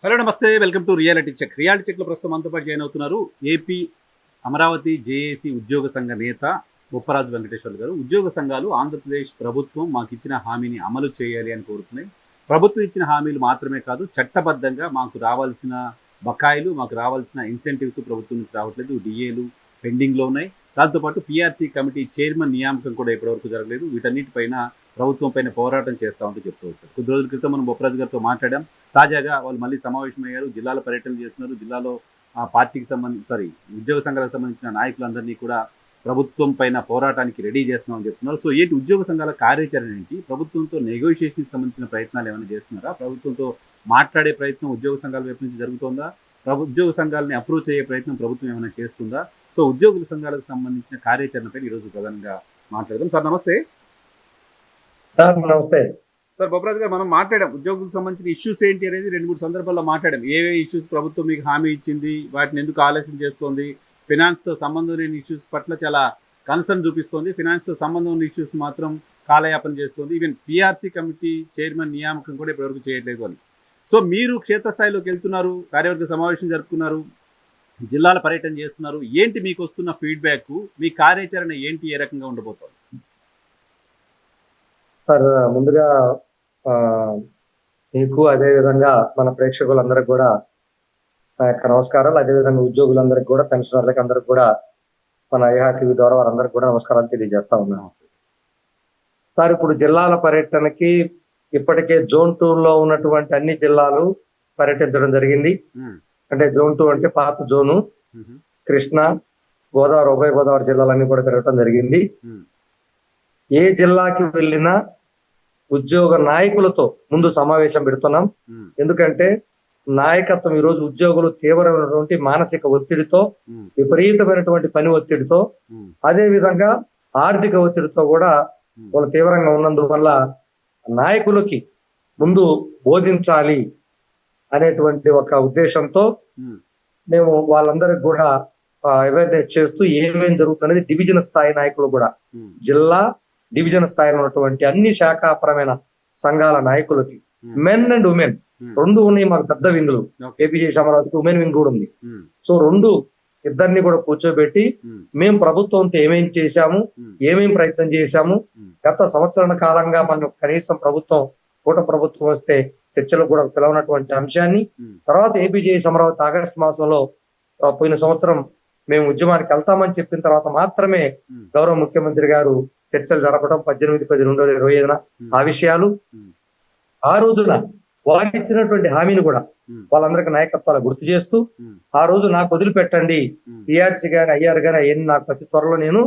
Hello నమస్తే, welcome to reality check. Reality చెక్లో ప్రస్తుతం మనతో పాటు జాయిన్ అవుతున్నారు ఏపీ అమరావతి జేఏసీ ఉద్యోగ సంఘ నేత బొప్పరాజు వెంకటేశ్వర్లు గారు. ఉద్యోగ సంఘాలు ఆంధ్రప్రదేశ్ ప్రభుత్వం మాకు ఇచ్చిన హామీని అమలు చేయాలి అని కోరుతున్నాయి. ప్రభుత్వం ఇచ్చిన హామీలు మాత్రమే కాదు, చట్టబద్ధంగా మాకు రావాల్సిన బకాయిలు, మాకు రావాల్సిన ఇన్సెంటివ్స్ ప్రభుత్వం నుంచి రావట్లేదు. డిఏలు పెండింగ్లో ఉన్నాయి. దాంతోపాటు పీఆర్సీ కమిటీ చైర్మన్ నియామకం కూడా ఇప్పటివరకు జరగలేదు. వీటన్నిటిపైన ప్రభుత్వం పైన పోరాటం చేస్తామంటూ చెప్తూ వచ్చారు. కొద్ది రోజుల క్రితం మనం బొప్పరాజు గారితో మాట్లాడాం. తాజాగా వాళ్ళు మళ్ళీ సమావేశమయ్యారు. జిల్లాల పర్యటన చేస్తున్నారు. జిల్లాలో పార్టీకి ఉద్యోగ సంఘాలకు సంబంధించిన నాయకులందరినీ కూడా ప్రభుత్వం పైన పోరాటానికి రెడీ చేస్తున్నామని చెప్తున్నారు. సో ఏంటి ఉద్యోగ సంఘాల కార్యాచరణ ఏంటి? ప్రభుత్వంతో నెగోషియేషన్కి సంబంధించిన ప్రయత్నాలు ఏమైనా చేస్తున్నారా? ప్రభుత్వంతో మాట్లాడే ప్రయత్నం ఉద్యోగ సంఘాల వైపు నుంచి జరుగుతుందా? ఉద్యోగ సంఘాలని అప్రోచ్ అయ్యే ప్రయత్నం ప్రభుత్వం ఏమైనా చేస్తుందా? సో ఉద్యోగుల సంఘాలకు సంబంధించిన కార్యాచరణపై ఈరోజు ప్రధానంగా మాట్లాడదాం. సార్ నమస్తే. నమస్తే సార్, బొప్పరాజు గారు, మనం మాట్లాడాం ఉద్యోగులకు సంబంధించిన ఇష్యూస్ ఏంటి అనేది 2-3 సందర్భాల్లో మాట్లాడాం. ఏ ఇష్యూస్ ప్రభుత్వం మీకు హామీ ఇచ్చింది, వాటిని ఎందుకు ఆలస్యం చేస్తోంది, ఫినాన్స్తో సంబంధం లేని ఇష్యూస్ పట్ల చాలా కన్సర్న్ చూపిస్తోంది, ఫినాన్స్తో సంబంధం ఉన్న ఇష్యూస్ మాత్రం కాలయాపన చేస్తుంది, ఈవెన్ పీఆర్సీ కమిటీ చైర్మన్ నియామకం కూడా ఇప్పటివరకు చేయట్లేదు అని. సో మీరు క్షేత్రస్థాయిలోకి వెళ్తున్నారు, కార్యవర్గ సమావేశం జరుపుకున్నారు, జిల్లాల పర్యటన చేస్తున్నారు. ఏంటి మీకు వస్తున్న ఫీడ్బ్యాక్? మీ కార్యాచరణ ఏంటి? ఏ రకంగా ఉండబోతోంది? సార్, ముందుగా మీకు అదే విధంగా మన ప్రేక్షకులందరికి కూడా నా యొక్క నమస్కారాలు. అదేవిధంగా ఉద్యోగులందరికీ కూడా, పెన్షనర్లకి అందరికి కూడా మన ఐహా టీవీ ద్వారా వారందరికి కూడా నమస్కారాలు తెలియజేస్తా ఉన్నాను. సార్, ఇప్పుడు జిల్లాల పర్యటనకి ఇప్పటికే జోన్ 2 లో ఉన్నటువంటి అన్ని జిల్లాలు పర్యటించడం జరిగింది. అంటే జోన్ 2 అంటే పాత జోను, కృష్ణా, గోదావరి, ఉభయ గోదావరి జిల్లాలన్నీ కూడా తిరగటం జరిగింది. ఏ జిల్లాకి వెళ్ళినా ఉద్యోగ నాయకులతో ముందు సమావేశం పెడుతున్నాం. ఎందుకంటే నాయకత్వం ఈరోజు ఉద్యోగులు తీవ్రమైనటువంటి మానసిక ఒత్తిడితో, విపరీతమైనటువంటి పని ఒత్తిడితో, అదే విధంగా ఆర్థిక ఒత్తిడితో కూడా వాళ్ళు తీవ్రంగా ఉన్నందువల్ల నాయకులకి ముందు బోధించాలి అనేటువంటి ఒక ఉద్దేశంతో మేము వాళ్ళందరికి కూడా అవేర్నెస్ చేస్తూ ఏమేమి జరుగుతున్నది డివిజన్ స్థాయి నాయకులు కూడా, జిల్లా డివిజన్ స్థాయిలో ఉన్నటువంటి అన్ని శాఖాపరమైన సంఘాల నాయకులకి, మెన్ అండ్ ఉమెన్ రెండు ఉన్నాయి మాకు పెద్ద వింగులు. ఏపీజేసీ అమరావతికి ఉమెన్ వింగ్ కూడా ఉంది. సో ఇద్దరిని కూడా కూర్చోబెట్టి మేము ప్రభుత్వంతో ఏమేం చేశాము, ఏమేం ప్రయత్నం చేశాము, గత సంవత్సరాల కాలంగా మనం కనీసం కూట ప్రభుత్వం వస్తే చర్చలు కూడా పిలవనటువంటి అంశాన్ని, తర్వాత ఏపీజేసీ అమరావతి ఆగస్టు మాసంలో పోయిన సంవత్సరం మేము ఉద్యమానికి వెళ్తామని చెప్పిన తర్వాత మాత్రమే గౌరవ ముఖ్యమంత్రి గారు చర్చలు జరపడం 18/10/2025 ఆ విషయాలు. ఆ రోజున వారు ఇచ్చినటువంటి హామీని కూడా వాళ్ళందరికీ నాయకత్వాలు గుర్తు చేస్తూ, ఆ రోజు నాకు వదిలిపెట్టండి, టీఆర్సీ గాని ఐఆర్ గాని అవన్నీ నాకు అతి త్వరలో నేను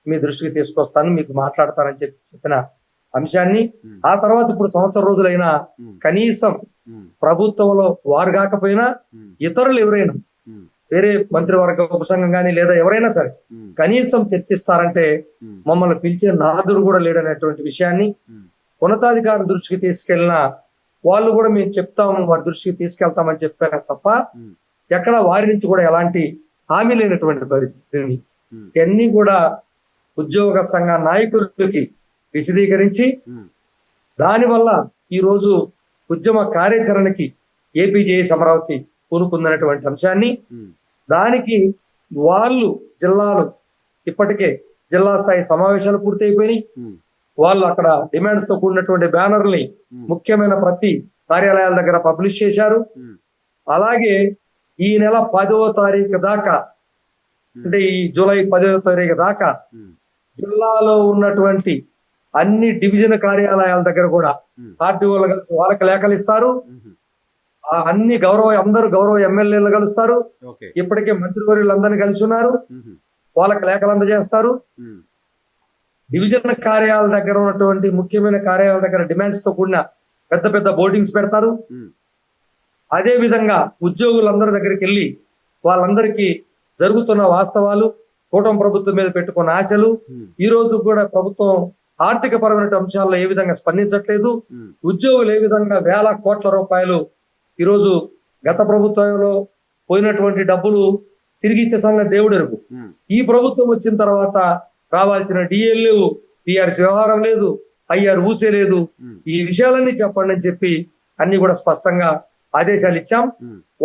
మీ దృష్టికి తీసుకొస్తాను, మీకు మాట్లాడతానని చెప్పిన అంశాన్ని, ఆ తర్వాత ఇప్పుడు సంవత్సరం రోజులైనా కనీసం ప్రభుత్వంలో వారు కాకపోయినా ఇతరులు ఎవరైనా, వేరే మంత్రివర్గ ఉపసంఘం కానీ లేదా ఎవరైనా సరే కనీసం చర్చిస్తారంటే మమ్మల్ని పిలిచే నాదుడు కూడా లేడనేటువంటి విషయాన్ని ఉన్నతాధికారుల దృష్టికి తీసుకెళ్లిన వాళ్ళు కూడా మేము చెప్తాము, వారి దృష్టికి తీసుకెళ్తామని చెప్పారు తప్ప ఎక్కడ వారి నుంచి కూడా ఎలాంటి హామీ లేనటువంటి పరిస్థితిని ఇవన్నీ కూడా ఉద్యోగ సంఘ నాయకులకి విశదీకరించి, దానివల్ల ఈ రోజు ఉద్యమ కార్యాచరణకి ఏపీజేఎస్ అమరావతి పూనుకుందనేటువంటి అంశాన్ని, దానికి వాళ్ళు జిల్లాలు ఇప్పటికే జిల్లా స్థాయి సమావేశాలు పూర్తయిపోయినాయి. వాళ్ళు అక్కడ డిమాండ్స్ తో కూడినటువంటి బ్యానర్ని ముఖ్యమైన ప్రతి కార్యాలయాల దగ్గర పబ్లిష్ చేశారు. అలాగే ఈ నెల 10వ తారీఖు దాకా, అంటే ఈ జూలై 10వ తారీఖు దాకా జిల్లాలో ఉన్నటువంటి అన్ని డివిజన్ కార్యాలయాల దగ్గర కూడా ఆర్టీఓలు కలిసి వాళ్ళకి లేఖలు ఇస్తారు. అన్ని అందరూ గౌరవ ఎమ్మెల్యేలు కలుస్తారు. ఇప్పటికే మంత్రివర్యులు అందరినీ కలిసి ఉన్నారు, వాళ్ళకి లేఖలు అందజేస్తారు. డివిజన్ కార్యాలయాల దగ్గర ఉన్నటువంటి ముఖ్యమైన కార్యాలయాల దగ్గర డిమాండ్స్ తో కూడిన పెద్ద పెద్ద బోర్డింగ్స్ పెడతారు. అదే విధంగా ఉద్యోగులందరి దగ్గరికి వెళ్ళి వాళ్ళందరికీ జరుగుతున్న వాస్తవాలు, కూటమి ప్రభుత్వం మీద పెట్టుకున్న ఆశలు, ఈ రోజు కూడా ప్రభుత్వం ఆర్థిక పరమైన అంశాల్లో ఏ విధంగా స్పందించట్లేదు, ఉద్యోగులు ఏ విధంగా వేల కోట్ల రూపాయలు ఈరోజు గత ప్రభుత్వంలో పోయినటువంటి డబ్బులు తిరిగి ఇచ్చే సంగతి దేవుడు ఎరుగు. ఈ ప్రభుత్వం వచ్చిన తర్వాత రావాల్సిన డిఎల్ లేవు, టీఆర్సీ వ్యవహారం లేదు, ఐఆర్ ఊసే లేదు. ఈ విషయాలన్నీ చెప్పండి అని చెప్పి అన్ని కూడా స్పష్టంగా ఆదేశాలు ఇచ్చాం.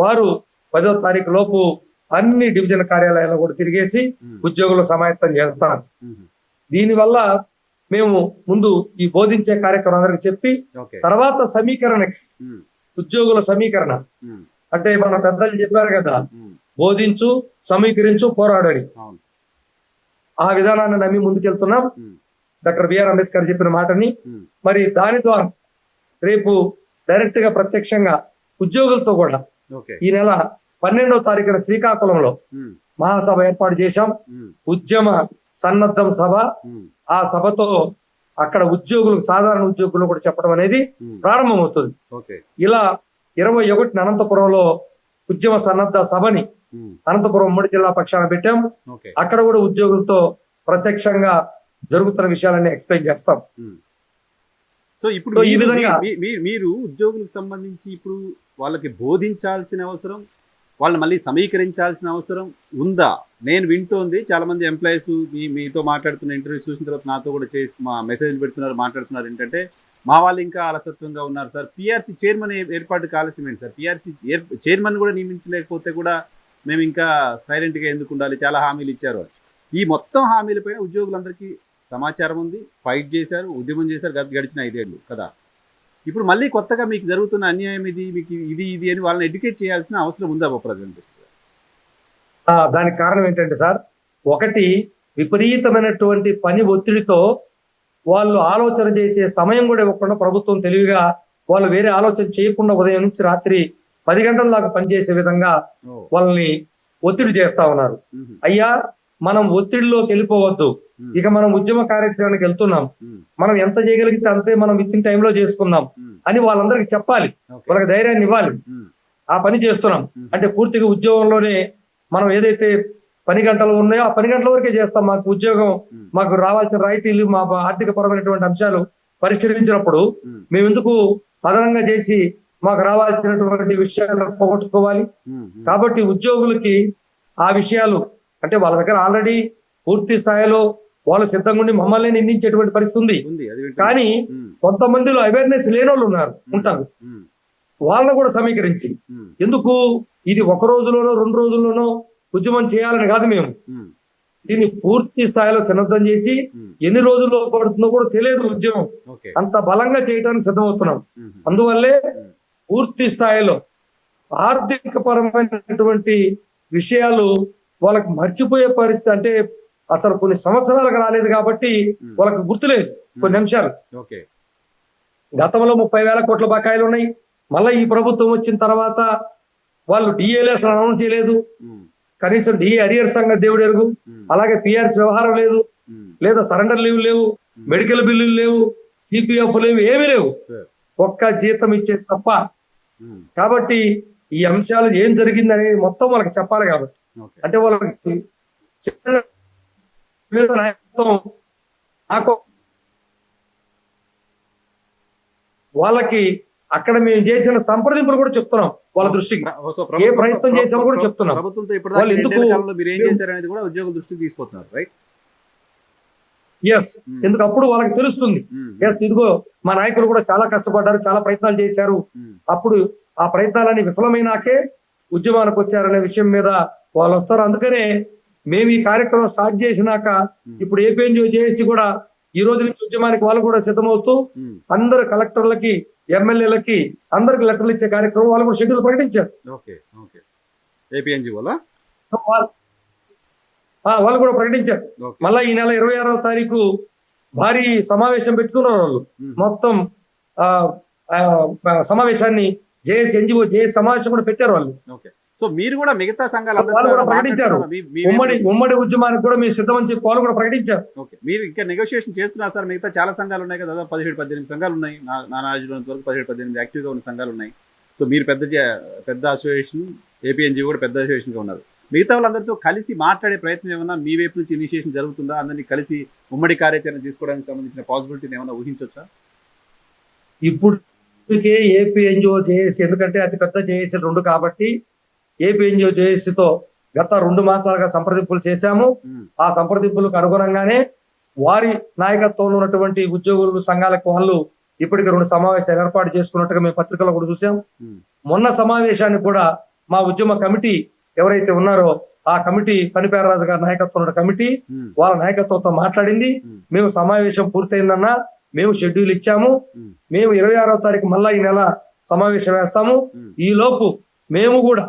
వారు 10వ తారీఖు లోపు అన్ని డివిజన్ కార్యాలయాల్లో కూడా తిరిగేసి ఉద్యోగులు సమాయత్తం చేస్తాం. దీనివల్ల మేము ముందు ఈ బోధించే కార్యక్రమం అందరికి చెప్పి తర్వాత సమీకరణకి ఉద్యోగుల సమీకరణ అంటే మన పెద్దలు చెప్పారు కదా, బోధించు, సమీకరించు, పోరాడని. ఆ విధానాన్ని నమ్మి ముందుకెళ్తున్నాం. డాక్టర్ బిఆర్ అంబేద్కర్ చెప్పిన మాటని మరి దాని ద్వారా రేపు డైరెక్ట్ గా ప్రత్యక్షంగా ఉద్యోగులతో కూడా ఈ నెల 12వ తారీఖున శ్రీకాకుళంలో మహాసభ ఏర్పాటు చేశాం. ఉద్యమ సన్నద్ధం సభ. ఆ సభతో అక్కడ ఉద్యోగులకు, సాధారణ ఉద్యోగులు కూడా చెప్పడం అనేది ప్రారంభమవుతుంది. ఇలా 21 అనంతపురంలో ఉద్యమ సన్నద్ధ సభని అనంతపురం ఉమ్మడి జిల్లా పక్షాన పెట్టాం. అక్కడ కూడా ఉద్యోగులతో ప్రత్యక్షంగా జరుగుతున్న విషయాలన్నీ ఎక్స్ప్లెయిన్ చేస్తాం. సో ఇప్పుడు ఈ విధంగా మీరు ఉద్యోగులకు సంబంధించి ఇప్పుడు వాళ్ళకి బోధించాల్సిన అవసరం, వాళ్ళని మళ్ళీ సమీకరించాల్సిన అవసరం ఉందా? నేను వింటోంది చాలా మంది ఎంప్లాయీస్ మీతో మాట్లాడుతున్న ఇంటర్వ్యూ చూసిన తర్వాత నాతో కూడా చేసి మా మెసేజ్లు పెడుతున్నారు, మాట్లాడుతున్నారు. ఏంటంటే మా వాళ్ళు ఇంకా అలసత్వంగా ఉన్నారు సార్, పిఆర్సీ చైర్మన్ ఏర్పాటుకు ఆలస్యం ఏంటి సార్, పిఆర్సీ చైర్మన్ కూడా నియమించలేకపోతే కూడా మేము ఇంకా సైలెంట్గా ఎందుకు ఉండాలి, చాలా హామీలు ఇచ్చారు. ఈ మొత్తం హామీలపైన ఉద్యోగులందరికీ సమాచారం ఉంది, ఫైట్ చేశారు, ఉద్యమం చేశారు గడిచిన 5 ఏళ్ళు కదా. ఇప్పుడు మళ్ళీ కొత్తగా మీకు జరుగుతున్న అన్యాయం ఇది, మీకు ఇది అని వాళ్ళని ఎడ్యుకేట్ చేయాల్సిన అవసరం ఉందా బొప్పరాజు? దానికి కారణం ఏంటంటే సార్, ఒకటి విపరీతమైనటువంటి పని ఒత్తిడితో వాళ్ళు ఆలోచన చేసే సమయం కూడా ఇవ్వకుండా ప్రభుత్వం తెలివిగా వాళ్ళు వేరే ఆలోచన చేయకుండా ఉదయం నుంచి రాత్రి 10 గంటల దాకా పనిచేసే విధంగా వాళ్ళని ఒత్తిడి చేస్తా ఉన్నారు. అయ్యా, మనం ఒత్తిడిలోకి వెళ్ళిపోవద్దు, ఇక మనం ఉద్యమ కార్యాచరణకి వెళ్తున్నాం, మనం ఎంత చేయగలిగితే అంతే మనం విత్ ఇన్ టైంలో చేసుకుందాం అని వాళ్ళందరికీ చెప్పాలి, వాళ్ళకి ధైర్యాన్ని ఇవ్వాలి. ఆ పని చేస్తున్నాం అంటే పూర్తిగా ఉద్యోగంలోనే మనం ఏదైతే పని గంటలు ఉన్నాయో ఆ 10 గంటల వరకే చేస్తాం. మాకు ఉద్యోగం, మాకు రావాల్సిన రాయితీలు, మా ఆర్థిక పరమైనటువంటి అంశాలు పరిష్కరించినప్పుడు మేము ఎందుకు అదనంగా చేసి మాకు రావాల్సినటువంటి విషయాలను పోగొట్టుకోవాలి? కాబట్టి ఉద్యోగులకి ఆ విషయాలు అంటే వాళ్ళ దగ్గర ఆల్రెడీ పూర్తి స్థాయిలో వాళ్ళు సిద్ధంగా ఉండి మమ్మల్ని నిందించేటువంటి పరిస్థితి ఉంది. కానీ కొంతమందిలో అవేర్నెస్ లేని వాళ్ళు ఉంటారు. వాళ్ళని కూడా సమీకరించి, ఎందుకు ఇది 1 రోజులోనో 2 రోజుల్లోనో ఉద్యమం చేయాలని కాదు, మేము దీన్ని పూర్తి స్థాయిలో సన్నద్ధం చేసి ఎన్ని రోజుల్లో పడుతుందో కూడా తెలియదు. ఉద్యమం అంత బలంగా చేయడానికి సిద్ధమవుతున్నాం. అందువల్లే పూర్తి స్థాయిలో ఆర్థిక పరమైనటువంటి విషయాలు వాళ్ళకి మర్చిపోయే పరిస్థితి, అంటే అసలు కొన్ని సంవత్సరాలకు రాలేదు కాబట్టి వాళ్ళకి గుర్తులేదు కొన్ని అంశాలు. గతంలో 30,000 కోట్ల బకాయిలు ఉన్నాయి. మళ్ళీ ఈ ప్రభుత్వం వచ్చిన తర్వాత వాళ్ళు డిఏలు అసలు అనౌన్స్ చేయలేదు. కనీసం డిఏ అరియర్ సంగతి దేవుడు ఎరుగు. అలాగే పిఆర్సీ వ్యవహారం లేదు, లేదా సరెండర్ లీవ్ లేవు, మెడికల్ బిల్లులు లేవు, సిపిఎఫ్ లేవు, ఏమీ లేవు, ఒక్క జీతం ఇచ్చే తప్ప. కాబట్టి ఈ అంశాలు ఏం జరిగిందని మొత్తం వాళ్ళకి చెప్పాలి. కాబట్టి అంటే వాళ్ళకి వాళ్ళకి అక్కడ మేము చేసిన సంప్రదింపులు కూడా చెప్తున్నాం, వాళ్ళ దృష్టికి ఏ ప్రయత్నం చేసామో కూడా చెప్తున్నాం. ప్రభుత్వంతో ఇప్పుడు ఎందుకు మీరు ఏం చేశారనేది కూడా ఉద్యోగుల దృష్టికి తీసుకొస్తున్నారు, రైట్? ఎస్, ఎందుకు అప్పుడు వాళ్ళకి తెలుస్తుంది. ఎస్, ఇదిగో మా నాయకులు కూడా చాలా కష్టపడ్డారు, చాలా ప్రయత్నాలు చేశారు, అప్పుడు ఆ ప్రయత్నాలన్నీ విఫలమైనాకే ఉద్యమానికి వచ్చారనే విషయం మీద వాళ్ళు వస్తారు. అందుకనే మేము ఈ కార్యక్రమం స్టార్ట్ చేసినాక ఇప్పుడు ఏపీఎన్జిఓ చేసి కూడా ఈ రోజు నుంచి ఉద్యమానికి వాళ్ళు కూడా సిద్ధమవుతూ అందరు కలెక్టర్లకి, ఎమ్మెల్యేలకి అందరికి లెటర్లు ఇచ్చే కార్యక్రమం వాళ్ళు కూడా షెడ్యూల్ ప్రకటించారు. వాళ్ళు కూడా ప్రకటించారు. మళ్ళా ఈ నెల 26వ తారీఖు భారీ సమావేశం పెట్టుకున్నారు వాళ్ళు. మొత్తం సమావేశాన్ని జేఎస్ ఎన్జిఓ జేఎస్ సమావేశం కూడా పెట్టారు వాళ్ళు. సో మీరు కూడా మిగతా సంఘాలు కూడా ప్రకటించారు. ఉమ్మడి ఉద్యమానికి కూడా మీరు సిద్ధమని చెప్పి వాళ్ళు కూడా ప్రకటించారు. మీరు ఇంకా నెగోషియేషన్ చేస్తున్నారు సార్? మిగతా చాలా సంఘాలు ఉన్నాయి కదా, 17-18 సంఘాలు ఉన్నాయి. నా నాలెడ్జ్ వరకు 17-18 యాక్టివ్గా ఉన్న సంఘాలు ఉన్నాయి. సో మీరు పెద్ద అసోసియేషన్, ఏపీఎన్జిఓ కూడా పెద్ద అసోసియేషన్గా ఉన్నారు. మిగతా వాళ్ళందరితో కలిసి మాట్లాడే ప్రయత్నం ఏమన్నా మీ వైపు నుంచి ఇనిషియేషన్ జరుగుతుందా? అందరినీ కలిసి ఉమ్మడి కార్యాచరణ తీసుకోవడానికి సంబంధించిన పాసిబిలిటీని ఏమైనా ఊహించవచ్చా? ఇప్పటికే ఏపీఎన్జిఓ జేఏసీ, ఎందుకంటే అతి పెద్ద జేఏసీ 2 కాబట్టి ఏపీఎన్జిఓ జేఏసీతో గత 2 మాసాలుగా సంప్రదింపులు చేశాము. ఆ సంప్రదింపులకు అనుగుణంగానే వారి నాయకత్వంలో ఉన్నటువంటి ఉద్యోగులు సంఘాలకు వాళ్ళు ఇప్పటికి 2 సమావేశాలు ఏర్పాటు చేసుకున్నట్టుగా మేము పత్రికలో కూడా చూసాం. ఉమ్, మొన్న సమావేశానికి కూడా మా ఉద్యమ కమిటీ ఎవరైతే ఉన్నారో ఆ కమిటీ పనిపేరరాజు గారి నాయకత్వం ఉన్న కమిటీ ఉమ్, వాళ్ళ నాయకత్వంతో మాట్లాడింది. ఉమ్, మేము సమావేశం పూర్తయిందన్నా మేము షెడ్యూల్ ఇచ్చాము. ఉమ్, మేము 26వ తారీఖు మళ్ళా ఈ నెల సమావేశం వేస్తాము. ఉమ్, ఈ లోపు మేము కూడా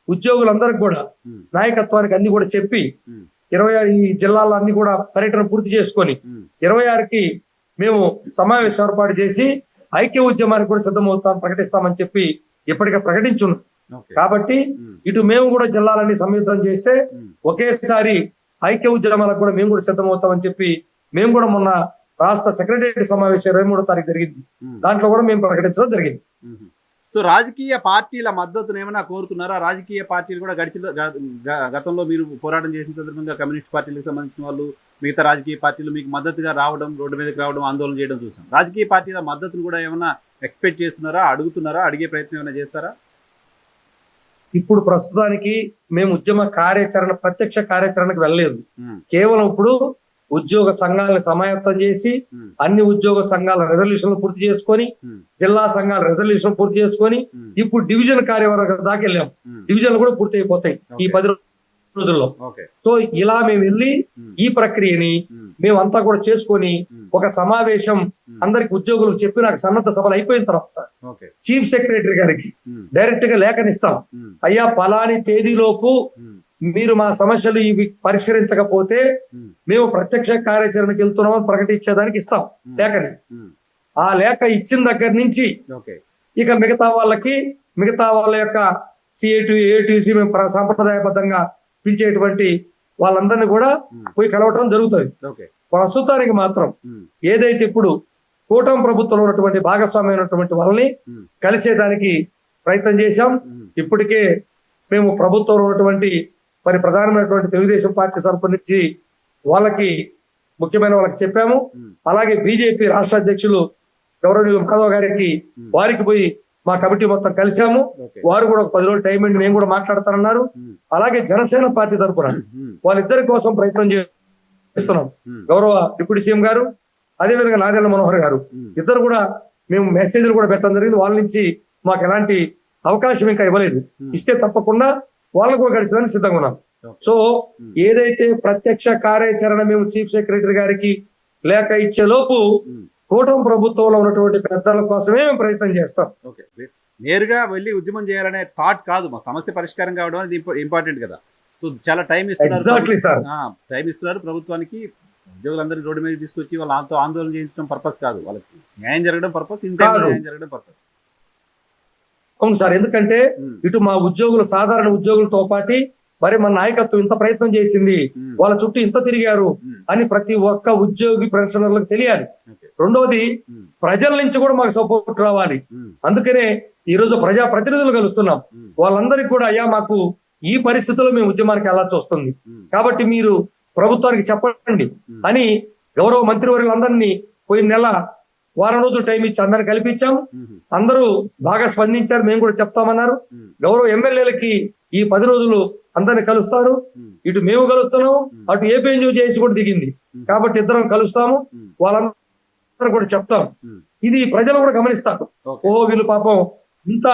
ఉద్యోగులందరికి కూడా ఉమ్, నాయకత్వానికి అన్ని కూడా చెప్పి ఉమ్, 26 ఈ జిల్లాల్లో అన్ని కూడా పర్యటన పూర్తి చేసుకొని ఉమ్, 26కి మేము సమావేశం ఏర్పాటు చేసి ఐక్య ఉద్యమానికి కూడా సిద్ధమవుతాం ప్రకటిస్తామని చెప్పి ఇప్పటికే ప్రకటించున్నాం. ఓకే. కాబట్టి ఉమ్, ఇటు మేము కూడా జిల్లాలన్నీ సంయుక్తం చేస్తే ఉమ్, ఒకేసారి ఐక్య ఉద్యమాలకు కూడా మేము కూడా సిద్ధమవుతామని చెప్పి మేము కూడా మొన్న రాష్ట్ర సెక్రటరీ సమావేశం 23వ తారీఖు జరిగింది. ఉమ్, దాంట్లో కూడా మేము ప్రకటించడం జరిగింది. ఉమ్. సో రాజకీయ పార్టీల మద్దతును ఏమైనా కోరుతున్నారా? రాజకీయ పార్టీలు కూడా గతంలో మీరు పోరాటం చేసిన సందర్భంగా కమ్యూనిస్ట్ పార్టీలకు సంబంధించిన వాళ్ళు, మిగతా రాజకీయ పార్టీలు మీకు మద్దతుగా రావడం, రోడ్డు మీదకి రావడం, ఆందోళన చేయడం చూసాం. రాజకీయ పార్టీల మద్దతును కూడా ఏమైనా ఎక్స్పెక్ట్ చేస్తున్నారా? అడుగుతున్నారా? అడిగే ప్రయత్నం ఏమైనా చేస్తారా? ఇప్పుడు ప్రస్తుతానికి మేము ఉద్యమ కార్యాచరణ ప్రత్యక్ష కార్యాచరణకు వెళ్ళలేదు. ఉమ్, కేవలం ఇప్పుడు ఉద్యోగ సంఘాలను సమాయత్తం చేసి ఉమ్, అన్ని ఉద్యోగ సంఘాల రెజల్యూషన్లు పూర్తి చేసుకొని ఉమ్, జిల్లా సంఘాల రెజల్యూషన్ పూర్తి చేసుకొని ఉమ్, ఇప్పుడు డివిజన్ కార్యవర్గం దాకా వెళ్ళాం. ఉమ్. డివిజన్లు కూడా పూర్తి అయిపోతాయి ఈ ఓకే. 10 రోజుల్లో. ఓకే. సో ఇలా మేము వెళ్ళి ఉమ్, ఈ ప్రక్రియని ఉమ్, మేమంతా కూడా చేసుకొని ఉమ్, ఒక సమావేశం ఉమ్, అందరికి ఉద్యోగులకు చెప్పి నాకు సన్నద్ధ సభలు అయిపోయిన తర్వాత ఓకే. చీఫ్ సెక్రటరీ గారికి ఉమ్, డైరెక్ట్ గా లేఖనిస్తాం. ఉమ్, అయ్యా పలాని తేదీలోపు ఉమ్, మీరు మా సమస్యలు ఇవి పరిష్కరించకపోతే ఉమ్, మేము ప్రత్యక్ష కార్యాచరణకి వెళ్తున్నామని ప్రకటించేదానికి ఇస్తాం ఉమ్, లేఖని. ఉమ్, ఆ లేఖ ఇచ్చిన దగ్గర నుంచి ఓకే. ఇక మిగతా వాళ్ళ యొక్క సిఐటి ఏటీసీ మేము సాంప్రదాయబద్ధంగా పిలిచేటువంటి వాళ్ళందరినీ కూడా ఉమ్, పోయి కలవటం జరుగుతుంది. ఓకే. ప్రస్తుతానికి మాత్రం ఉమ్, ఏదైతే ఇప్పుడు కూటమి ప్రభుత్వంలో ఉన్నటువంటి భాగస్వామ్యమైనటువంటి వాళ్ళని ఉమ్, కలిసేదానికి ప్రయత్నం చేశాం. ఉమ్, ఇప్పటికే మేము ప్రభుత్వంలో ఉన్నటువంటి మరి ప్రధానమైనటువంటి తెలుగుదేశం పార్టీ తరపు నుంచి వాళ్ళకి ముఖ్యమైన వాళ్ళకి చెప్పాము. ఉమ్, అలాగే బీజేపీ రాష్ట్ర అధ్యక్షులు గౌరవనీయులు మాధవ్ గారికి ఉమ్, వారికి పోయి మా కమిటీ మొత్తం కలిశాము. ఓకే. వారు కూడా ఒక 10 రోజులు టైం ఇవ్వండి మేము కూడా మాట్లాడతానన్నారు. ఉమ్, అలాగే జనసేన పార్టీ తరపున ఉమ్, వాళ్ళిద్దరి కోసం ప్రయత్నం చేస్తున్నాం. ఉమ్, గౌరవ డిప్యూటీ సీఎం గారు అదేవిధంగా నాదెళ్ల మనోహర్ గారు ఉమ్, ఇద్దరు కూడా మేము మెసేజ్లు కూడా పెట్టడం జరిగింది. వాళ్ళ నుంచి మాకు ఎలాంటి అవకాశం ఇంకా ఇవ్వలేదు. ఉమ్, ఇస్తే తప్పకుండా వాళ్ళకు కూడా కలిసేదానికి సిద్ధంగా ఉన్నాం. ఓకే. సో ఉమ్, ఏదైతే ప్రత్యక్ష కార్యాచరణ మేము చీఫ్ సెక్రటరీ గారికి లేఖ ఇచ్చే లోపు ఉమ్, కూటమి ప్రభుత్వంలో ఉన్నటువంటి పెద్దల కోసమే మేము ప్రయత్నం చేస్తాం. ఓకే. నేరుగా వెళ్ళి ఉద్యమం చేయాలనే థాట్ కాదు, మా సమస్య పరిష్కారం కావడం అనేది ఇంపార్టెంట్ కదా. సో చాలా టైం ఇస్తున్నారు. Exactly sir. టైం ఇస్తున్నారు ప్రభుత్వానికి. ఉద్యోగులందరినీ రోడ్డు మీద తీసుకొచ్చి వాళ్ళతో ఆందోళన చేయించడం పర్పస్ కాదు, వాళ్ళకి న్యాయం జరగడం పర్పస్, ఇంటి న్యాయం జరగడం పర్పస్. అవును సార్. ఎందుకంటే ఇటు మా ఉద్యోగులు సాధారణ ఉద్యోగులతో పాటు మరి మన నాయకత్వం ఇంత ప్రయత్నం చేసింది, వాళ్ళ చుట్టూ ఇంత తిరిగారు అని ప్రతి ఒక్క ఉద్యోగి పెన్షనర్లకు తెలియాలి. రెండోది ప్రజల నుంచి కూడా మాకు సపోర్ట్ రావాలి. అందుకనే ఈ రోజు ప్రజా ప్రతినిధులు కలుస్తున్నాం. వాళ్ళందరికీ కూడా అయ్యా మాకు ఈ పరిస్థితుల్లో మేము ఉద్యమానికి వెళ్ళాల్సి వస్తుంది, కాబట్టి మీరు ప్రభుత్వానికి చెప్పండి అని గౌరవ మంత్రివర్యులందరినీ పోయిన నెల వారం రోజులు టైం ఇచ్చి అందరిని కల్పించాం. అందరూ బాగా స్పందించారు. మేము కూడా చెప్తామన్నారు. గౌరవ ఎమ్మెల్యేలకి ఈ 10 రోజులు అందరిని కలుస్తారు. ఇటు మేము కలుస్తున్నాం, అటు ఏపీఎన్యూ చేసి కూడా దిగింది. కాబట్టి ఇద్దరం కలుస్తాము, వాళ్ళందరూ కూడా చెప్తాం. ఇది ప్రజలు కూడా గమనిస్తారు. ఓహో వీళ్ళు పాపం ఇంత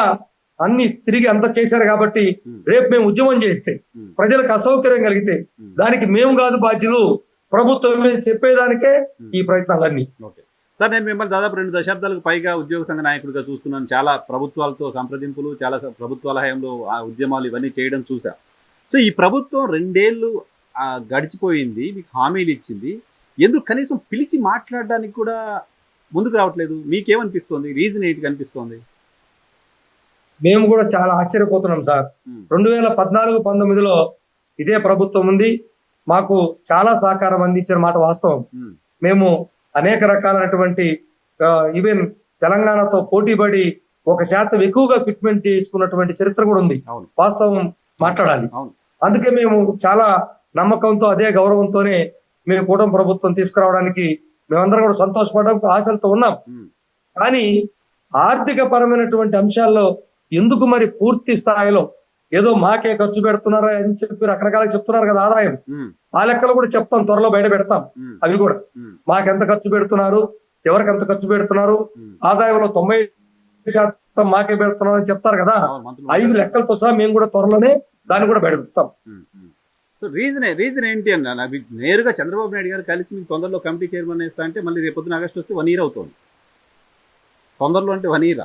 అన్ని తిరిగి అంత చేశారు కాబట్టి రేపు మేము ఉద్యమం చేస్తే ప్రజలకు అసౌకర్యం కలిగితే దానికి మేము కాదు బాధ్యులు, ప్రభుత్వం చెప్పేదానికే ఈ ప్రయత్నాలన్నీ. సార్, నేను మిమ్మల్ని దాదాపు 2 దశాబ్దాలకు పైగా ఉద్యోగ సంఘ నాయకుడిగా చూస్తున్నాను. చాలా ప్రభుత్వాలతో సంప్రదింపులు, చాలా ప్రభుత్వాల హయాంలో ఆ ఉద్యమాలు ఇవన్నీ చేయడం చూసా. సో ఈ ప్రభుత్వం 2 ఏళ్ళు గడిచిపోయింది, మీకు హామీలు ఇచ్చింది, ఎందుకు కనీసం పిలిచి మాట్లాడడానికి కూడా ముందుకు రావట్లేదు? మీకేమనిపిస్తోంది? రీజన్ ఏంటి కనిపిస్తోంది? మేము కూడా చాలా ఆశ్చర్యపోతున్నాం సార్. 2014-19లో ఇదే ప్రభుత్వం ఉంది, మాకు చాలా సహకారం అందించిన మాట వాస్తవం. మేము అనేక రకాలైనటువంటి ఈవెన్ తెలంగాణతో పోటీపడి 1% ఎక్కువగా ఫిట్మెంట్ తీసుకున్నటువంటి చరిత్ర కూడా ఉంది. వాస్తవం మాట్లాడాలి. అందుకే మేము చాలా నమ్మకంతో అదే గౌరవంతోనే మేము కూటమి ప్రభుత్వం తీసుకురావడానికి మేమందరం కూడా సంతోషపడడం ఆశలతో ఉన్నాం. కానీ ఆర్థిక పరమైనటువంటి అంశాల్లో ఎందుకు మరి పూర్తి స్థాయిలో ఏదో మాకే ఖర్చు పెడుతున్నారా అని చెప్పి రకరకాలుగా చెప్తున్నారు కదా ఆదాయం. ఆ లెక్కలు కూడా చెప్తాం, త్వరలో బయట పెడతాం. అవి కూడా మాకెంత ఖర్చు పెడుతున్నారు, ఎవరికి ఎంత ఖర్చు పెడుతున్నారు, ఆదాయంలో 90% మాకే పెడుతున్నారు అని చెప్తారు కదా. అవును, మంత్రులు 5 లెక్కలతో సహా మేము కూడా త్వరలోనే దాన్ని కూడా పెడతాం. సో రీజన్ ఏంటి అన్న? నాకు నేరుగా చంద్రబాబు నాయుడు గారు కలిసి మీకు తొందరలో కమిటీ చైర్మన్ వేస్తా అంటే మళ్ళీ రేపొద్దున ఆగస్టు వస్తే 1 year అవుతుంది. తొందరలో అంటే 1 year.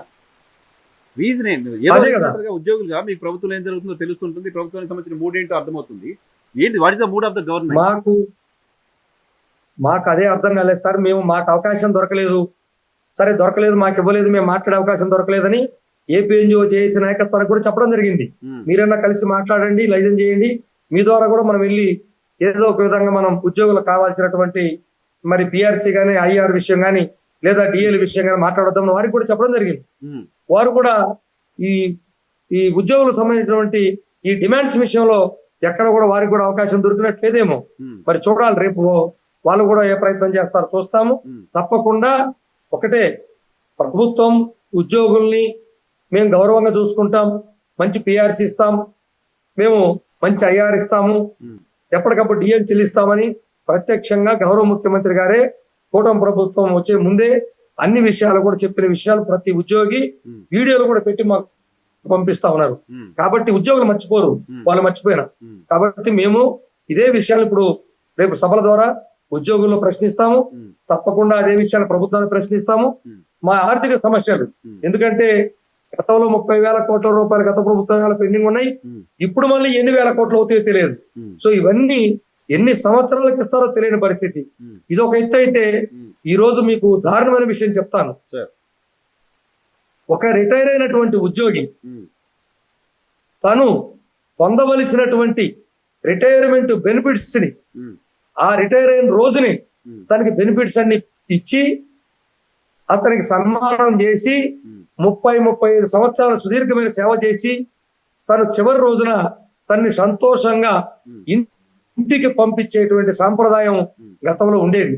రీజన్ ఏంటి? ఏదో అదే కదా. ఉద్యోగులుగా మీకు ప్రభుత్వం ఏం జరుగుతుందో తెలుస్తుంటుంది, ప్రభుత్వానికి సంబంధించిన మూడేంటో అర్థమవుతుంది. ఏంటి what is the mood of the government? మాకు అదే అర్థం కాలేదు సార్. మాకు అవకాశం దొరకలేదు, సరే దొరకలేదు, మాకు ఇవ్వలేదు, మేము మాట్లాడే అవకాశం దొరకలేదని ఏపీఎన్జిఓ చేసిన నాయకత్వానికి కూడా చెప్పడం జరిగింది. మీరన్నా కలిసి మాట్లాడండి, లైజన్ చేయండి, మీ ద్వారా కూడా మనం వెళ్ళి ఏదో ఒక విధంగా మనం ఉద్యోగులకు కావాల్సినటువంటి మరి పిఆర్సీ కానీ, ఐఆర్ విషయం కానీ, లేదా డిఎల్ విషయం కానీ మాట్లాడదాం వారికి కూడా చెప్పడం జరిగింది. వారు కూడా ఈ ఉద్యోగులకు సంబంధించినటువంటి ఈ డిమాండ్స్ విషయంలో ఎక్కడ కూడా వారికి కూడా అవకాశం దొరికినట్లేదేమో. మరి చూడాలి, రేపు వాళ్ళు కూడా ఏ ప్రయత్నం చేస్తారో చూస్తాము. తప్పకుండా ఒకటే, ప్రభుత్వం ఉద్యోగుల్ని మేము గౌరవంగా చూసుకుంటాం, మంచి పిఆర్సీ ఇస్తాం, మేము మంచి ఐఆర్ ఇస్తాము, ఎప్పటికప్పుడు డిఎల్ చెల్లిస్తామని ప్రత్యక్షంగా గౌరవ ముఖ్యమంత్రి గారే కూటమి ప్రభుత్వం వచ్చే ముందే అన్ని విషయాలు కూడా చెప్పిన విషయాలు ప్రతి ఉద్యోగి వీడియోలు కూడా పెట్టి మాకు పంపిస్తా ఉన్నారు. కాబట్టి ఉద్యోగులు మర్చిపోరు, వాళ్ళు మర్చిపోయినా. కాబట్టి మేము ఇదే విషయాలు ఇప్పుడు రేపు సభల ద్వారా ఉద్యోగులను ప్రశ్నిస్తాము. తప్పకుండా అదే విషయాన్ని ప్రభుత్వాన్ని ప్రశ్నిస్తాము. మా ఆర్థిక సమస్యలు, ఎందుకంటే గతంలో 30,000 కోట్ల రూపాయలు గత ప్రభుత్వాలు పెండింగ్ ఉన్నాయి, ఇప్పుడు మళ్ళీ ఎన్ని వేల కోట్లు అవుతాయో తెలియదు. సో ఇవన్నీ ఎన్ని సంవత్సరాలకు ఇస్తారో తెలియని పరిస్థితి. ఇది ఒక ఎత్తు అయితే, ఈ రోజు మీకు దారుణమైన విషయం చెప్తాను. ఒక రిటైర్ అయినటువంటి ఉద్యోగి తను పొందవలసినటువంటి రిటైర్మెంట్ బెనిఫిట్స్ ని, ఆ రిటైర్ అయిన రోజుని తనకి బెనిఫిట్స్ అన్ని ఇచ్చి అతనికి సన్మానం చేసి 30-35 సంవత్సరాల సుదీర్ఘమైన సేవ చేసి తను చివరి రోజున తన్ని సంతోషంగా ఇంటికి పంపించేటువంటి సాంప్రదాయం గతంలో ఉండేది.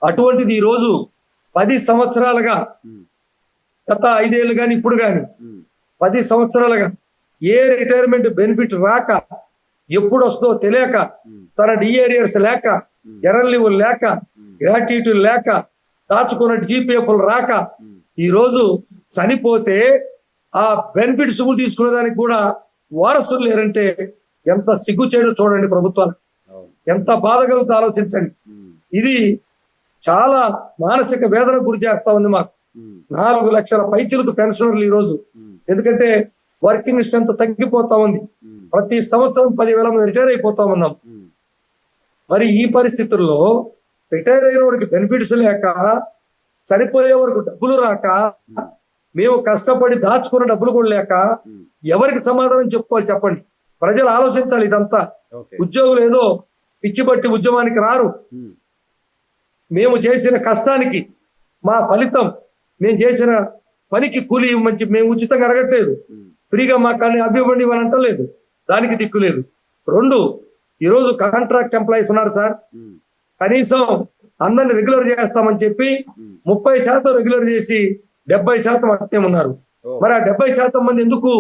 అటువంటిది ఈ రోజు 10 సంవత్సరాలుగా, గత 5 ఏళ్ళు కానీ ఇప్పుడు కానీ 10 సంవత్సరాలుగా ఏ రిటైర్మెంట్ బెనిఫిట్ రాక, ఎప్పుడు వస్తుందో తెలియక, తన డిఏరియర్స్ లేక, ఎర్రన్ లీవ్ లేక, గ్రాట్యుటీ లేక, దాచుకున్న జీపీఎఫ్లు రాక ఈ రోజు చనిపోతే ఆ బెనిఫిట్స్ తీసుకునే దానికి కూడా వారసులు లేరంటే ఎంత సిగ్గు చేయడం చూడండి ప్రభుత్వానికి. ఎంత బాధ కలుగుతుందో ఆలోచించండి. ఇది చాలా మానసిక వేదన గురి చేస్తా ఉంది మాకు. 4 లక్షల పైచిలకు పెన్షనర్లు ఈ రోజు, ఎందుకంటే వర్కింగ్ స్ట్రెంత్ తగ్గిపోతా ఉంది. ప్రతి సంవత్సరం 10,000 మంది రిటైర్ అయిపోతా ఉన్నాం. మరి ఈ పరిస్థితుల్లో రిటైర్ అయిన వాడికి బెనిఫిట్స్ లేక, చనిపోయే వరకు డబ్బులు రాక, మేము కష్టపడి దాచుకున్న డబ్బులు కూడా లేక ఎవరికి సమాధానం చెప్పుకోవాలి చెప్పండి? ప్రజలు ఆలోచించాలి ఇదంతా. ఉద్యోగులు ఏదో పిచ్చి బట్టి ఉద్యమానికి రారు. మేము చేసిన కష్టానికి మా ఫలితం, మేము చేసిన పనికి కూలి మంచి మేము ఉచితంగా అడగట్లేదు, ఫ్రీగా మాకు అన్ని అభ్యర్థి ఇవ్వని అంటలేదు, దానికి దిక్కు లేదు. 2, ఈరోజు కాంట్రాక్ట్ ఎంప్లాయీస్ ఉన్నారు సార్, కనీసం అందరిని రెగ్యులర్ చేస్తామని చెప్పి 30% రెగ్యులర్ చేసి 70% అట్టే ఉన్నారు. మరి ఆ 70% మంది ఎందుకు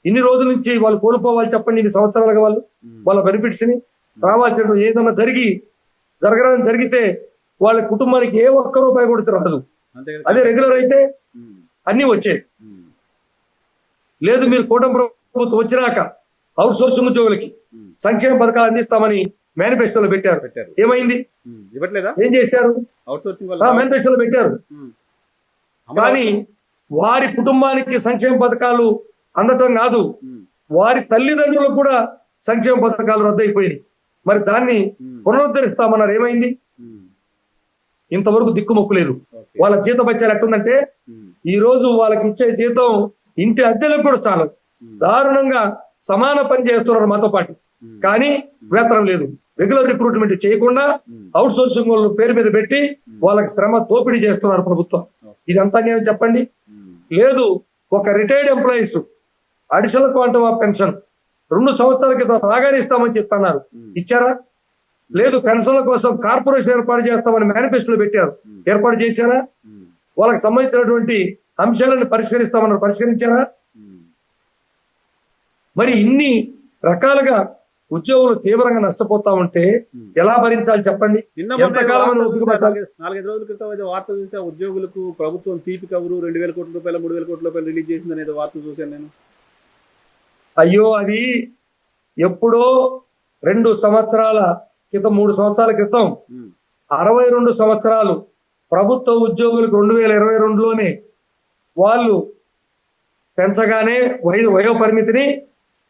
ఇన్ని రోజుల నుంచి వాళ్ళు కోల్పోవాలి చెప్పండి? ఇన్ని సంవత్సరాలుగా వాళ్ళ బెనిఫిట్స్ ని రావాల్సిన ఏదన్నా జరిగితే వాళ్ళ కుటుంబానికి ఏ ఒక్క రూపాయి కూడా రాదు. అదే రెగ్యులర్ అయితే అన్ని వచ్చాయి. లేదు, మీరు కూటమి ప్రభుత్వం వచ్చినాక అవుట్ సోర్సింగ్ ఉద్యోగులకి సంక్షేమ పథకాలు అందిస్తామని మేనిఫెస్టోలో పెట్టారు. ఏమైంది? ఏం చేశారు? మేనిఫెస్టోలో పెట్టారు, కానీ వారి కుటుంబానికి సంక్షేమ పథకాలు అందటం కాదు, వారి తల్లిదండ్రులకు కూడా సంక్షేమ పథకాలు రద్దయిపోయినాయి. మరి దాన్ని పునరుద్ధరిస్తామన్నారు, ఏమైంది? ఇంతవరకు దిక్కుమొక్కు లేదు. వాళ్ళ జీతం వచ్చారు ఎట్టుందంటే, ఈ రోజు వాళ్ళకి ఇచ్చే జీతం ఇంటి అద్దెలకు కూడా చాలా దారుణంగా సమాన పని చేస్తున్నారు మాతో పాటు, కానీ వేతనం లేదు. రెగ్యులర్ రిక్రూట్మెంట్ చేయకుండా అవుట్ సోర్సింగ్ వాళ్ళ పేరు మీద పెట్టి వాళ్ళకి శ్రమ దోపిడీ చేస్తున్నారు ప్రభుత్వం. ఇదంతా నేను చెప్పండి. లేదు, ఒక retired employees additional quantum of pension 2 సంవత్సరాల క్రితం రాగానే ఇస్తామని చెప్పన్నారు, ఇచ్చారా? లేదు, పెన్షన్ల కోసం కార్పొరేషన్ ఏర్పాటు చేస్తామని మేనిఫెస్టోలో పెట్టారు, ఏర్పాటు చేశారా? వాళ్ళకి సంబంధించినటువంటి అంశాలను పరిష్కరిస్తామన్నారు, పరిష్కరించారా? మరి ఇన్ని రకాలుగా ఉద్యోగులు తీవ్రంగా నష్టపోతా ఉంటే ఎలా భరించాలి చెప్పండి? నిన్న మొన్న ఏదో ఎంతకాలం వార్త ఓపిక చూసా, పట్టాలి? నాలుగైదు రోజుల క్రితం ఏదో వార్త చూసా, ఉద్యోగులకు ప్రభుత్వం తీపి కబురు 2,000 కోట్ల రూపాయలు 3,000 కోట్ల రూపాయలు రిలీజ్ చేసిందని ఏదో వార్త చూశాను నేను. అయ్యో, అది ఎప్పుడో 2 సంవత్సరాల క్రితం, 3 సంవత్సరాల క్రితం, ఉమ్, 62 సంవత్సరాలు ప్రభుత్వ ఉద్యోగులకు 2022లోనే వాళ్ళు పెంచగానే వయో పరిమితిని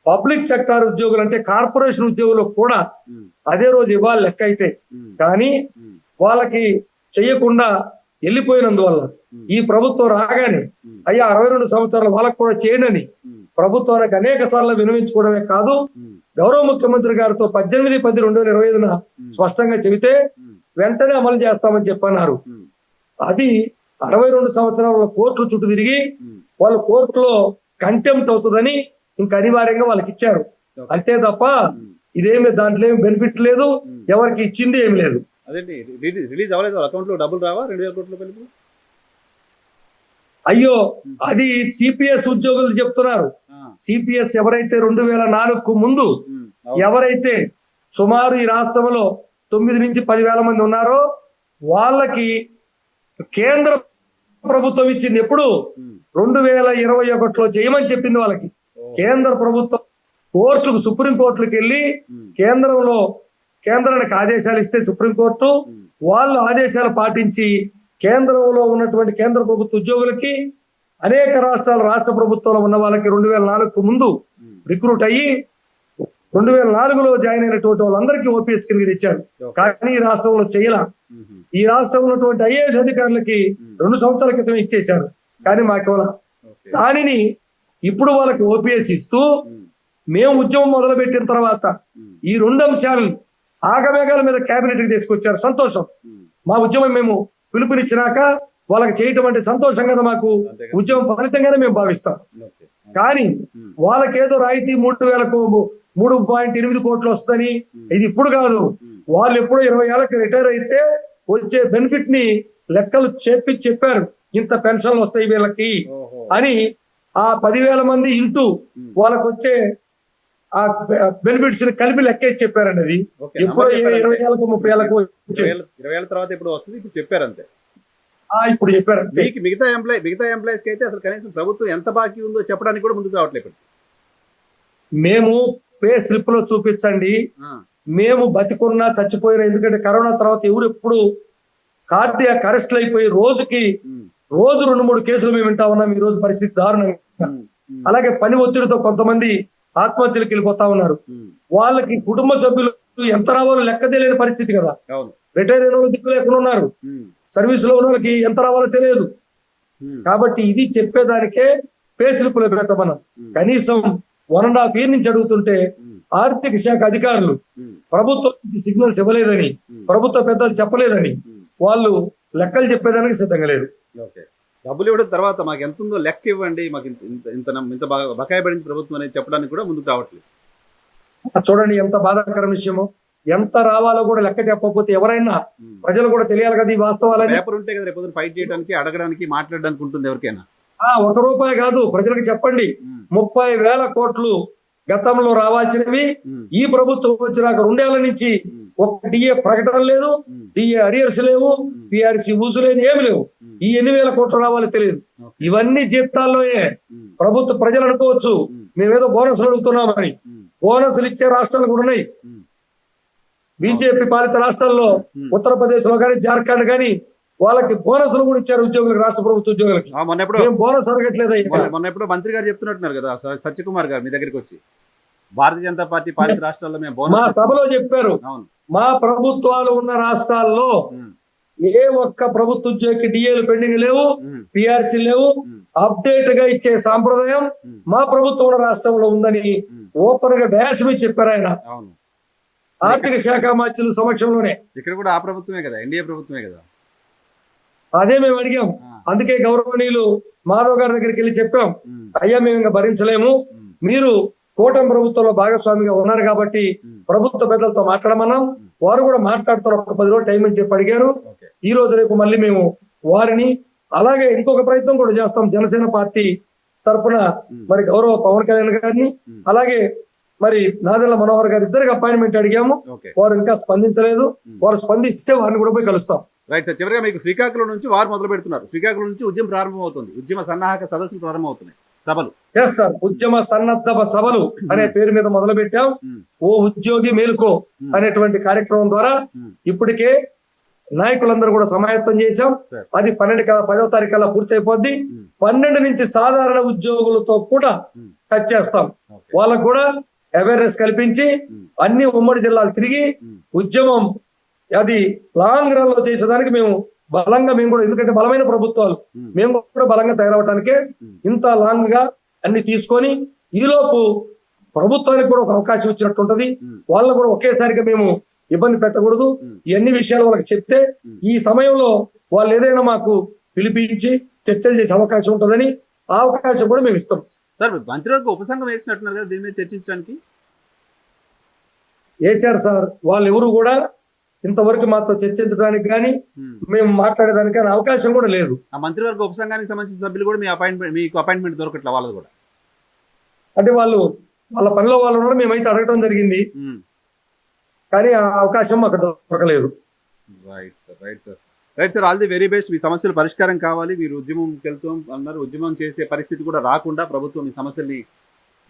పబ్లిక్ సెక్టార్ ఉద్యోగులు అంటే కార్పొరేషన్ ఉద్యోగులకు కూడా ఉమ్, అదే రోజు ఇవ్వాలి లెక్క అయితే. ఉమ్, కానీ ఉమ్, వాళ్ళకి చెయ్యకుండా వెళ్ళిపోయినందువల్ల ఉమ్, ఈ ప్రభుత్వం రాగానే ఉమ్, అయ్యా 62 సంవత్సరాలు వాళ్ళకు కూడా చేయండి ఉమ్, ప్రభుత్వానికి అనేక సార్లు వినవించుకోవడమే కాదు, ఉమ్, గౌరవ ముఖ్యమంత్రి గారితో 18/10/2025 ఉమ్, స్పష్టంగా చెబితే ఉమ్, వెంటనే అమలు చేస్తామని చెప్పన్నారు. ఉమ్, అది 62 సంవత్సరాల కోర్టులు చుట్టూ తిరిగి ఉమ్, వాళ్ళు కోర్టులో కంటెంప్ట్ అవుతుందని ఇంకా అనివార్యంగా వాళ్ళకి ఇచ్చారు. ఓకే. అంతే తప్ప ఉమ్, ఇదేమి దాంట్లో ఏమి బెనిఫిట్ లేదు, ఉమ్. ఎవరికి ఇచ్చింది ఏమి లేదు. అదేంటి రిలీజ్ అవ్వలేదు, అకౌంట్ లో డబ్బులు రావా 2,000 కోట్ల రూపాయలు? అయ్యో, అది సిపిఎస్ ఉద్యోగులు చెప్తున్నారు. ఆ, సిపిఎస్ ఎవరైతే 2004కు ముందు ఉమ్, అవును. ఎవరైతే సుమారు ఈ రాష్ట్రంలో 9 నుంచి 10,000 మంది ఉన్నారో వాళ్ళకి కేంద్ర ప్రభుత్వం ఇచ్చింది ఎప్పుడు? ఉమ్, 2021లో చేయమని చెప్పింది వాళ్ళకి. ఓ, కేంద్ర ప్రభుత్వం కోర్టులకు, సుప్రీం కోర్టులకు వెళ్ళి ఉమ్, కేంద్రానికి ఆదేశాలు ఇస్తే సుప్రీంకోర్టు ఉమ్, వాళ్ళు ఆదేశాలు పాటించి కేంద్రంలో ఉన్నటువంటి కేంద్ర ప్రభుత్వ ఉద్యోగులకి అనేక రాష్ట్ర ప్రభుత్వంలో ఉన్న వాళ్ళకి 2004కు ముందు ఉమ్, రిక్రూట్ అయ్యి 2004లో జాయిన్ అయినటువంటి వాళ్ళందరికీ ఓపీఎస్ కింద తెచ్చారు. ఓకే. కానీ ఈ రాష్ట్రంలో చేయాల. ఉమ్, ఈ రాష్ట్రంలో ఉన్నటువంటి ఐఏఎస్ అధికారులకి 2 సంవత్సరాల క్రితం ఇచ్చేశారు, కానీ మాకేవల. ఓకే. దానిని ఇప్పుడు వాళ్ళకి ఓపీఎస్ ఇస్తూ ఉమ్, మేము ఉద్యమం మొదలుపెట్టిన తర్వాత ఉమ్, ఈ 2 అంశాలను ఆగమేఘాల మీద కేబినెట్ కి తీసుకొచ్చారు. సంతోషం. ఉమ్, మా ఉద్యమం మేము పిలుపునిచ్చినాక వాళ్ళకి చేయటం అంటే సంతోషం కదా మాకు. అంతే కదా. ఉద్యమం ఫలితంగానే మేము భావిస్తాం. ఓకే. కానీ ఉమ్, వాళ్ళకేదో రాయితీ 3,8 కోట్లు వస్తుందని ఇది ఇప్పుడు కాదు. ఉమ్, వాళ్ళు ఎప్పుడో 20 ఏళ్ళకి రిటైర్ అయితే వచ్చే బెనిఫిట్ ని లెక్కలు చెప్పారు. ఇంత పెన్షన్లు వస్తాయి వీళ్ళకి ఓహో. అని ఆ 10,000 మంది ఇంటూ ఉమ్, వాళ్ళకు వచ్చే ఆ బెనిఫిట్స్ ని కలిపి లెక్కేసి చెప్పారండి. అది ఓకే. ఎప్పుడో నంబర్ చెప్పారు 20 అంతే. ఏళ్ళకు 30 ఏళ్ళకు వచ్చేది. 20 ఏళ్ళ తర్వాత ఇప్పుడు వస్తుంది, ఇప్పుడు చెప్పారు అంతే. ఇప్పుడు చెప్పారు అంతే. మీకు మిగతా ఎంప్లాయీస్ కి అయితే అసలు కనీసం ప్రభుత్వం ఎంత బాకీ ఉందో చెప్పడానికి కూడా ముందుకు రావట్లేదు ఇప్పుడు. మేము పే స్లిప్ లో చూపించండి, ఆ, మేము బతికున్నా చచ్చిపోయినా. ఎందుకంటే కరోనా తర్వాత ఎవరు ఎప్పుడు కార్డియాక్ అరెస్ట్లు అయిపోయి రోజుకి ఉమ్, 2-3 కేసులు మేము వింటా ఉన్నాం. ఈ రోజు పరిస్థితి దారుణంగా. ఉమ్, ఉమ్, అలాగే పని ఒత్తిడితో కొంతమంది ఆత్మహత్యలకు వెళ్ళిపోతా ఉన్నారు. ఉమ్, వాళ్ళకి కుటుంబ సభ్యులు ఎంత రావాలో లెక్క తెలియని పరిస్థితి కదా. అవును. రిటైర్ అయిన వాళ్ళు దిక్కు లేకుండా ఉన్నారు. ఉమ్, సర్వీస్ లో ఉన్న వాళ్ళకి ఎంత రావాలో తెలియదు. ఉమ్, కాబట్టి ఇది చెప్పేదానికే పే స్లిప్ లో పెట్టమన్నాం. ఉమ్, కనీసం 1.5 year నుంచి అడుగుతుంటే ఉమ్, ఆర్థిక శాఖ అధికారులు ఉమ్, ప్రభుత్వం నుంచి సిగ్నల్స్ ఇవ్వలేదని, ఉమ్, ప్రభుత్వ పెద్దలు చెప్పలేదని ఉమ్. వాళ్ళు లెక్కలు చెప్పేదానికి సిద్ధంగా లేరు. ఓకే. డబ్బులు ఇవ్వడం తర్వాత మాకు ఎంత ఉందో లెక్క ఇవ్వండి, మాకు ఇంత ఇంత ఇంత ఇంత బకాయి పడింది ప్రభుత్వం అనేది చెప్పడానికి కూడా ముందుకు రావట్లేదు. చూడండి ఎంత బాధాకర విషయమో. ఎంత రావాలో కూడా లెక్క చెప్పకపోతే ఎవరైనా ఉమ్. ప్రజలు కూడా తెలియాలి కదా ఈ వాస్తవాలని. పేపర్ ఉంటే కదా రేపు ఫైట్ చేయడానికి, అడగడానికి, మాట్లాడడానికి ఉంటుంది ఎవరికైనా. 1 రూపాయి కాదు, ప్రజలకు చెప్పండి. ఉమ్, 30,000 కోట్లు గతంలో రావాల్సినవి ఉమ్, ఈ ప్రభుత్వం వచ్చినాక 2 ఏళ్ల నుంచి ఉమ్, ఒక డిఏ ప్రకటన లేదు, ఉమ్, డిఏ అరియర్స్ లేవు, పిఆర్సీ ఊసులేని ఏమి లేవు. ఉమ్, ఈ 8,000 కోట్లు రావాలో తెలియదు. ఓకే. ఇవన్నీ జీతాల్లోనే. ఉమ్, ప్రభుత్వ ప్రజలు అనుకోవచ్చు ఉమ్, మేమేదో బోనస్లు అడుగుతున్నామని. ఉమ్, బోనస్లు ఇచ్చే రాష్ట్రాలు కూడా ఉన్నాయి. ఉమ్, బీజేపీ పాలిత రాష్ట్రాల్లో ఉమ్. ఉత్తరప్రదేశ్ లో కానీ, జార్ఖండ్ కానీ వాళ్ళకి బోనస్లు కూడా ఇచ్చారు ఉద్యోగులకు, రాష్ట్ర ప్రభుత్వ ఉద్యోగులకి. ఆ, మొన్న ఎప్పుడో మేము బోనస్ అడగట్లేదు. మొన్న ఎప్పుడో మంత్రి గారు చెప్తున్నట్టున్నారు కదా, సత్యకుమార్ గారు మీ దగ్గరికి వచ్చి, భారతీయ జనతా పార్టీ పాలిత Yes. రాష్ట్రాల్లో మేము మా బోనస్ సభలో చెప్పారు, అవును. మా ప్రభుత్వాలు ఉన్న రాష్ట్రాల్లో ఉమ్, ఏ ఒక్క ప్రభుత్వ ఉద్యోగికి డిఏలు పెండింగ్ లేవు, ఉమ్, పిఆర్సీ లేవు. ఉమ్, అప్డేట్ గా ఇచ్చే సాంప్రదాయం ఉమ్, మా ప్రభుత్వం ఉన్న రాష్ట్రంలో ఉందని ఉమ్, ఓపెన్ గా డాష్ మీద చెప్పారు ఆయన. అవును. ఆర్థిక శాఖ మంత్రుల సమక్షంలోనే. ఇక్కడ కూడా ఆ ప్రభుత్వమే కదా, ఎన్డీఏ ప్రభుత్వమే కదా. అదే మేము అడిగాం. ఆ, అందుకే గౌరవనీయులు మాధవ్ గారి దగ్గరికి వెళ్ళి చెప్పాం, ఉమ్, అయ్యా మేము ఇంకా భరించలేము, ఉమ్, మీరు కూటమి ప్రభుత్వంలో భాగస్వామిగా ఉన్నారు కాబట్టి ఉమ్, ప్రభుత్వ పెద్దలతో మాట్లాడమన్నాం. వారు కూడా మాట్లాడుతారు, ఒక 10 రోజులు టైం అని చెప్పి అడిగారు. ఓకే. ఈ రోజు రేపు మళ్ళీ మేము వారిని, అలాగే ఇంకొక ప్రయత్నం కూడా చేస్తాం జనసేన పార్టీ తరఫున, ఉమ్, మరి గౌరవ పవన్ కళ్యాణ్ గారిని, ఉమ్, అలాగే మరి నాదెళ్ల మనోహర్ గారు ఇద్దరికి అపాయింట్మెంట్ అడిగాము. ఓకే, వారు ఇంకా స్పందించలేదు. వారు స్పందిస్తే వారిని కూడా పోయి కలుస్తాం. Right sir. చివరిగా మీకు శ్రీకాకుళం నుంచి వారు మొదలు పెడుతున్నారు. శ్రీకాకుళం నుంచి ఉద్యమం ప్రారంభమవుతుంది. ఉద్యమ సన్నాహక సదస్సులు ప్రారంభమవుతున్నాయి, సభలు. ఎస్ సార్, ఉద్యమ సన్నద్ధ సభలు అనే పేరు మీద మొదలు పెట్టాం. ఓ ఉద్యోగి మేలుకో అనేటువంటి కార్యక్రమం ద్వారా ఇప్పటికే నాయకులందరూ కూడా సమాయత్తం చేశాం. అది 10వ తారీఖులా పూర్తయిపోద్ది. 12 నుంచి సాధారణ ఉద్యోగులతో కూడా టచ్ చేస్తాం. వాళ్ళకు కూడా అవేర్నెస్ కల్పించి అన్ని ఉమ్మడి జిల్లాలు తిరిగి ఉద్యమం అది లాంగ్ రన్ లో చేసేదానికి మేము కూడా, ఎందుకంటే బలమైన ప్రభుత్వాలు మేము కూడా బలంగా తయారవటానికే ఇంత లాంగ్ గా అన్ని తీసుకొని ఈలోపు ప్రభుత్వానికి కూడా ఒక అవకాశం ఇచ్చినట్టుంటది. వాళ్ళని కూడా ఒకేసారిగా మేము ఇబ్బంది పెట్టకూడదు. ఇవన్నీ విషయాలు వాళ్ళకి చెప్తే ఈ సమయంలో వాళ్ళు ఏదైనా మాకు పిలిపించి చర్చలు చేసే అవకాశం ఉంటుందని ఆ అవకాశం కూడా మేము ఇస్తాం. సార్, మంత్రివర్గ ఉపసంఘం వేసినట్టున్నారు కదా దీని మీద చర్చించడానికి? వేశారు సార్. వాళ్ళు ఎవరు కూడా ఇంతవరకు మాతో చర్చించడానికి కానీ మేము మాట్లాడడానికి కానీ అవకాశం కూడా లేదు. ఆ మంత్రివర్గ ఉపసంఘానికి సంబంధించిన సభ్యులు కూడా మీకు అపాయింట్మెంట్ దొరకట్లే వాళ్ళది కూడా? అంటే వాళ్ళ పనిలో వాళ్ళు ఉన్నారు. మేమైతే అడగటం జరిగింది కానీ ఆ అవకాశం మాకు దొరకలేదు. Right sir, right sir, right sir. All the very best. మీ సమస్యలు పరిష్కారం కావాలి. మీరు ఉద్యమంకి వెళ్తూ అన్నారు. ఉద్యమం చేసే పరిస్థితి కూడా రాకుండా ప్రభుత్వం మీ సమస్యల్ని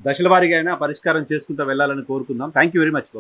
దశల వారీగా అయినా పరిష్కారం చేసుకుంటూ వెళ్ళాలని కోరుకుందాం. Thank you very much.